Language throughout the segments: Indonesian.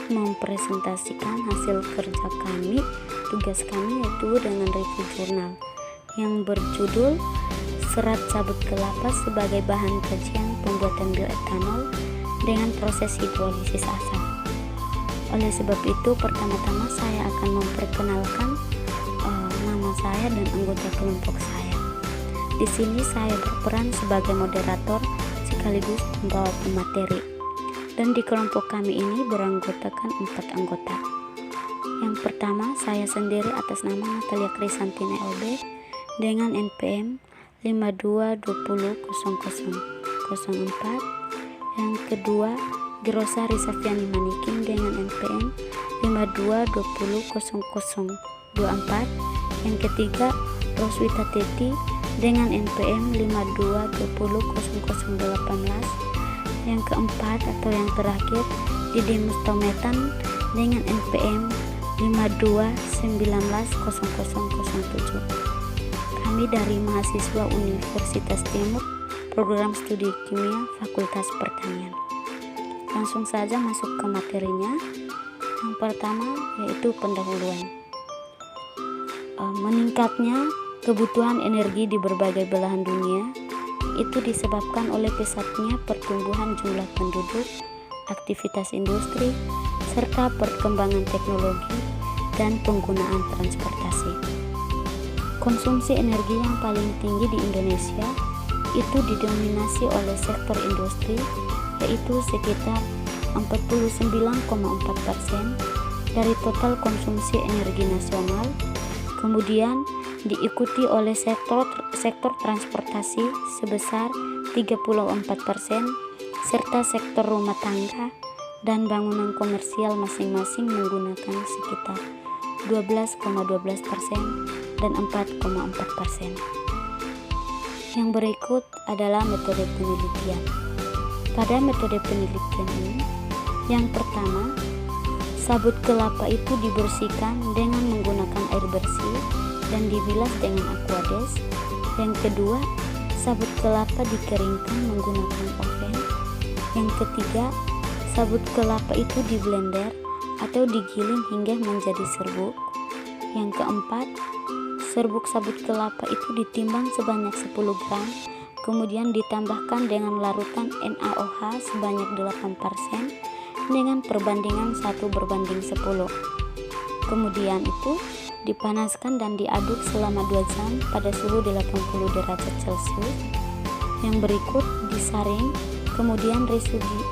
mempresentasikan hasil kerja kami, tugas kami yaitu dengan review jurnal yang berjudul Serat Sabut Kelapa sebagai bahan kajian pembuatan bioetanol dengan proses hidrolisis asam. Oleh sebab itu, pertama-tama saya akan memperkenalkan nama saya dan anggota kelompok saya. Di sini saya berperan sebagai moderator sekaligus pembawa pemateri. Dan di kelompok kami ini beranggotakan 4 anggota. Yang pertama, saya sendiri atas nama Natalia Krisantina LB dengan NPM 52200004. Yang kedua, Girosa Risafiani Manikin dengan NPM 52200024. Yang ketiga, Roswita Teti dengan NPM 52200018. Yang keempat atau yang terakhir, Didimus Tometan dengan NPM 52190007. Kami dari mahasiswa Universitas Timur, Program Studi Kimia, Fakultas Pertanian. Langsung saja masuk ke materinya. Yang pertama yaitu pendahuluan. Meningkatnya kebutuhan energi di berbagai belahan dunia itu disebabkan oleh pesatnya pertumbuhan jumlah penduduk, aktivitas industri, serta perkembangan teknologi dan penggunaan transportasi. Konsumsi energi yang paling tinggi di Indonesia itu didominasi oleh sektor industri, yaitu sekitar 49,4% dari total konsumsi energi nasional. Kemudian diikuti oleh sektor transportasi sebesar 34%, serta sektor rumah tangga dan bangunan komersial masing-masing menggunakan sekitar 12,12% dan 4,4%. Yang berikut adalah metode penelitian. Pada metode penelitian ini, yang pertama, sabut kelapa itu dibersihkan dengan menggunakan air bersih dan dibilas dengan aquades. Yang kedua, sabut kelapa dikeringkan menggunakan oven. Yang ketiga, sabut kelapa itu diblender atau digiling hingga menjadi serbuk. Yang keempat, serbuk sabut kelapa itu ditimbang sebanyak 10 gram, kemudian ditambahkan dengan larutan NaOH sebanyak 8% dengan perbandingan 1:10. Kemudian itu dipanaskan dan diaduk selama 2 jam pada suhu 80 derajat Celcius. Yang berikut disaring, kemudian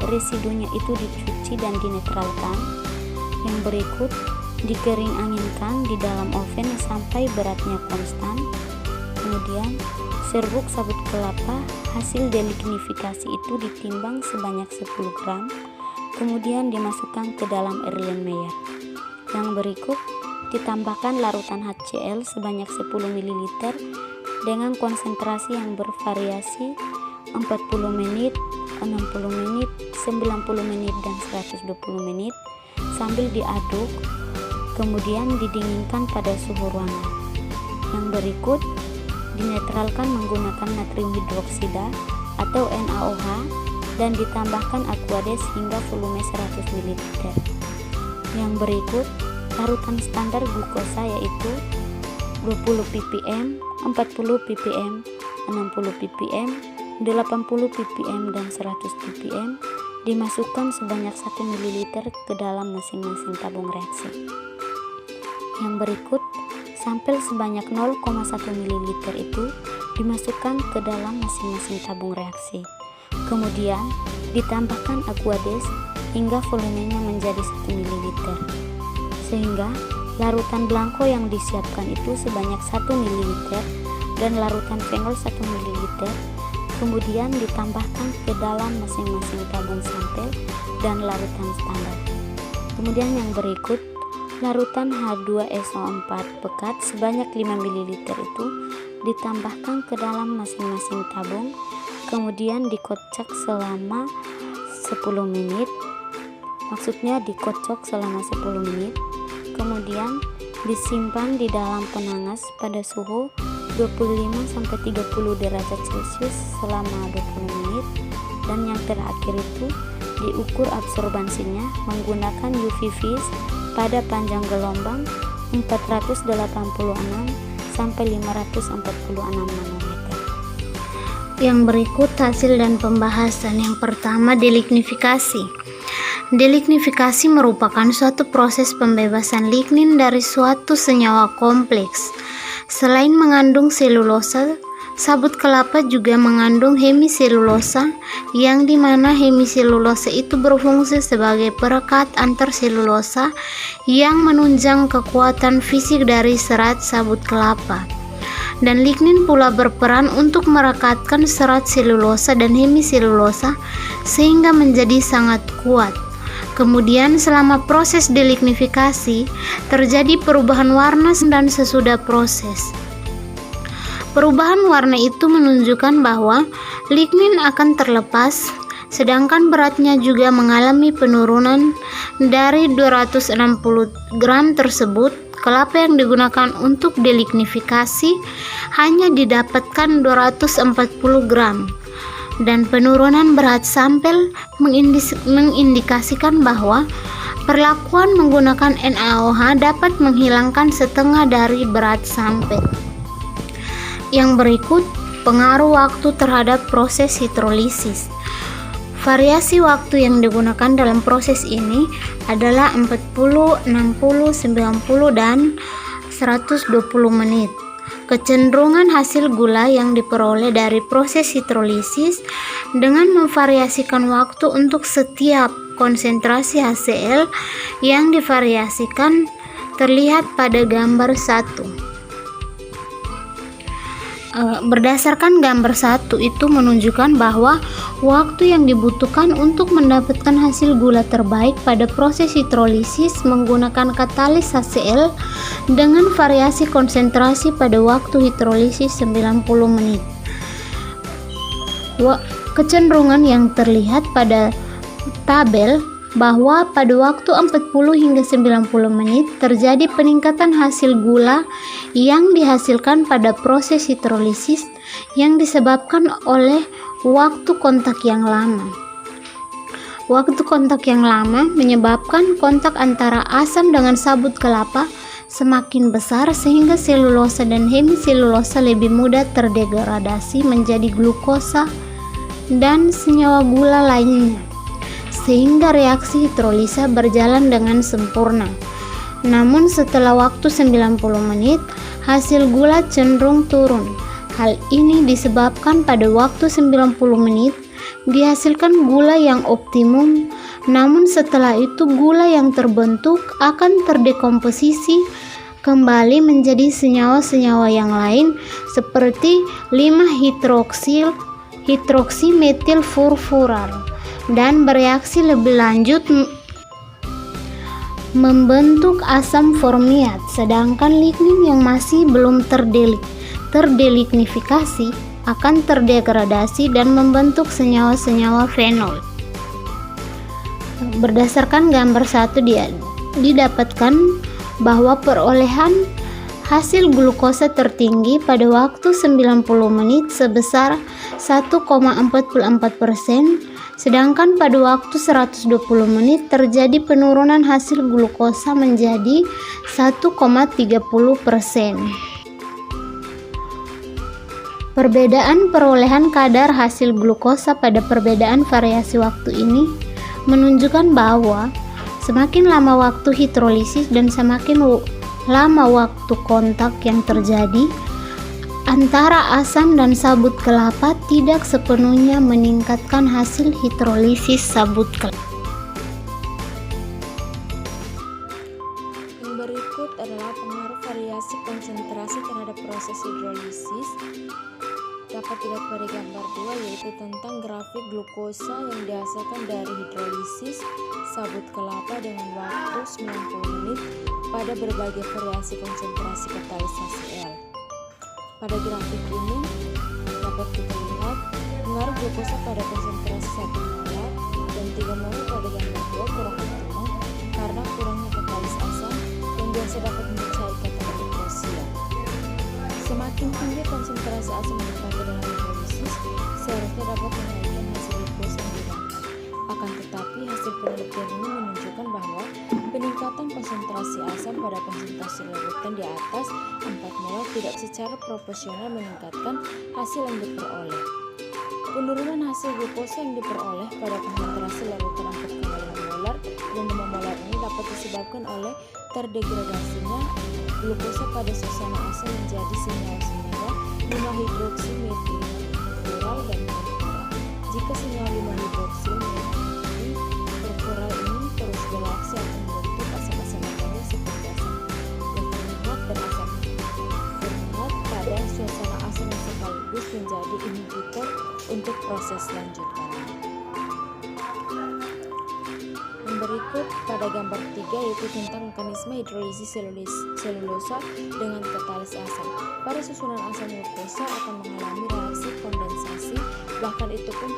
residunya itu dicuci dan dinetralkan. Yang berikut dikering anginkan di dalam oven sampai beratnya konstan. Kemudian serbuk sabut kelapa hasil delignifikasi itu ditimbang sebanyak 10 gram, kemudian dimasukkan ke dalam Erlenmeyer. Yang berikut ditambahkan larutan HCl sebanyak 10 ml dengan konsentrasi yang bervariasi 40 menit, 60 menit, 90 menit, dan 120 menit sambil diaduk, kemudian didinginkan pada suhu ruangan. Yang berikut dinetralkan menggunakan natrium hidroksida atau NaOH dan ditambahkan aquades hingga volume 100 ml. Yang berikut larutan standar glukosa yaitu 20 ppm, 40 ppm, 60 ppm, 80 ppm, dan 100 ppm dimasukkan sebanyak 1 ml ke dalam masing-masing tabung reaksi. Yang berikut, sampel sebanyak 0,1 ml itu dimasukkan ke dalam masing-masing tabung reaksi. Kemudian ditambahkan aquades hingga volumenya menjadi 1 ml. Sehingga larutan blanko yang disiapkan itu sebanyak 1 ml dan larutan fenol 1 ml kemudian ditambahkan ke dalam masing-masing tabung sampel dan larutan standar. Kemudian yang berikut, larutan H2SO4 pekat sebanyak 5 ml itu ditambahkan ke dalam masing-masing tabung, kemudian dikocok selama 10 menit. Maksudnya dikocok selama 10 menit, kemudian disimpan di dalam penangas pada suhu 25-30 derajat Celcius selama 20 menit, dan yang terakhir itu Diukur absorbansinya menggunakan UV vis pada panjang gelombang 486 sampai 546 nanometer. Yang berikut hasil dan pembahasan. Yang pertama, delignifikasi. Delignifikasi merupakan suatu proses pembebasan lignin dari suatu senyawa kompleks. Selain mengandung selulosa, sabut kelapa juga mengandung hemiselulosa, yang dimana hemiselulosa itu berfungsi sebagai perekat antar selulosa yang menunjang kekuatan fisik dari serat sabut kelapa. Dan lignin pula berperan untuk merekatkan serat selulosa dan hemiselulosa sehingga menjadi sangat kuat. Kemudian selama proses delignifikasi terjadi perubahan warna dan sesudah proses. Perubahan warna itu menunjukkan bahwa lignin akan terlepas, sedangkan beratnya juga mengalami penurunan. Dari 260 gram tersebut, kelapa yang digunakan untuk delignifikasi hanya didapatkan 240 gram. Dan penurunan berat sampel mengindikasikan bahwa perlakuan menggunakan NaOH dapat menghilangkan setengah dari berat sampel. Yang berikut, pengaruh waktu terhadap proses hidrolisis. Variasi waktu yang digunakan dalam proses ini adalah 40, 60, 90, dan 120 menit. Kecenderungan hasil gula yang diperoleh dari proses hidrolisis dengan memvariasikan waktu untuk setiap konsentrasi HCl yang divariasikan terlihat pada gambar 1. Berdasarkan gambar 1 itu menunjukkan bahwa waktu yang dibutuhkan untuk mendapatkan hasil gula terbaik pada proses hidrolisis menggunakan katalis HCl dengan variasi konsentrasi pada waktu hidrolisis 90 menit. Kecenderungan yang terlihat pada tabel bahwa pada waktu 40 hingga 90 menit terjadi peningkatan hasil gula yang dihasilkan pada proses hidrolisis yang disebabkan oleh waktu kontak yang lama. Waktu kontak yang lama menyebabkan kontak antara asam dengan sabut kelapa semakin besar sehingga selulosa dan hemiselulosa lebih mudah terdegradasi menjadi glukosa dan senyawa gula lainnya, sehingga reaksi hidrolisa berjalan dengan sempurna. Namun setelah waktu 90 menit, hasil gula cenderung turun. Hal ini disebabkan pada waktu 90 menit dihasilkan gula yang optimum, namun setelah itu gula yang terbentuk akan terdekomposisi kembali menjadi senyawa-senyawa yang lain seperti 5-hidroksimetilfurfuran dan bereaksi lebih lanjut membentuk asam formiat, sedangkan lignin yang masih belum terdelignifikasi akan terdegradasi dan membentuk senyawa-senyawa fenol. Berdasarkan gambar 1 didapatkan bahwa perolehan hasil glukosa tertinggi pada waktu 90 menit sebesar 1,44%, sedangkan pada waktu 120 menit terjadi penurunan hasil glukosa menjadi 1,30%. Perbedaan perolehan kadar hasil glukosa pada perbedaan variasi waktu ini menunjukkan bahwa semakin lama waktu hidrolisis dan semakin lama waktu kontak yang terjadi antara asam dan sabut kelapa tidak sepenuhnya meningkatkan hasil hidrolisis sabut kelapa. Yang berikut adalah pengaruh variasi konsentrasi terhadap proses hidrolisis. Dapat dilihat pada gambar 2, yaitu tentang grafik glukosa yang dihasilkan dari hidrolisis sabut kelapa dengan waktu 90 menit pada berbagai variasi konsentrasi katalis HCl. Pada grafik ini dapat kita lihat pengaruh glukosa pada konsentrasi 1 molar dan 3 molar pada gambar 2 kurang optimum karena kurangnya katalis asam yang biasa dapat mencairkan glukosa. Semakin tinggi konsentrasi asam yang dipakai dalam hidrolisis, seharusnya dapat menaikkan hasil glukosa yang didapat. Akan tetapi, hasil penelitian ini menunjukkan bahwa peningkatan konsentrasi asam pada konsentrasi larutan di atas 4 molar tidak secara proporsional meningkatkan hasil yang diperoleh. Penurunan hasil glukosa yang diperoleh pada konsentrasi larutan 4,5 molar dan 5 molar ini dapat disebabkan oleh terdegradasinya glukosa pada suasana asam menjadi senyawa-senyawa 5-hidroksimetil dan merkural. Jika senyawa 5-hidroksimetil ini terus bereaksi akan membentuk asam-asam organik seperti asam furmat dan asam furmat pada suasana asam yang sekaligus menjadi inhibitor untuk proses lanjutannya. Yang berikut pada gambar 3 yaitu tentang mekanisme hidrolisis selulosa dengan katalis asam. Pada susunan asam glukosa akan mengalami reaksi kondensasi, bahkan itu pun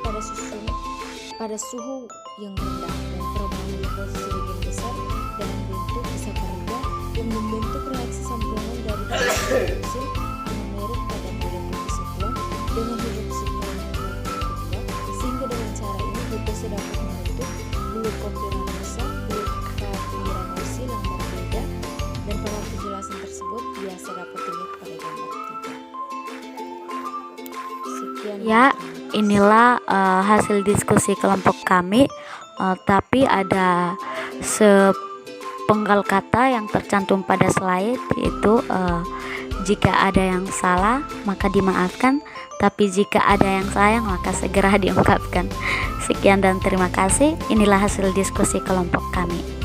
pada suhu yang rendah, dan perubahan glukosa sebagian besar dalam bentuk bisa rendah yang membentuk reaksi sambungan dari hidroksil aromatik pada molekul kesatuan dengan hidroksipuran kedua, sehingga dengan cara ini glukosa dapat membentuk glukopiranosa, glukopiranosil yang berbeda, dan pada penjelasan tersebut biasa dapat dilihat pada gambar 3. Sekian Ya, inilah hasil diskusi kelompok kami, tapi ada sepenggal kata yang tercantum pada slide, yaitu jika ada yang salah maka dimaafkan, tapi jika ada yang sayang maka segera diungkapkan. Sekian dan terima kasih. Inilah hasil diskusi kelompok kami.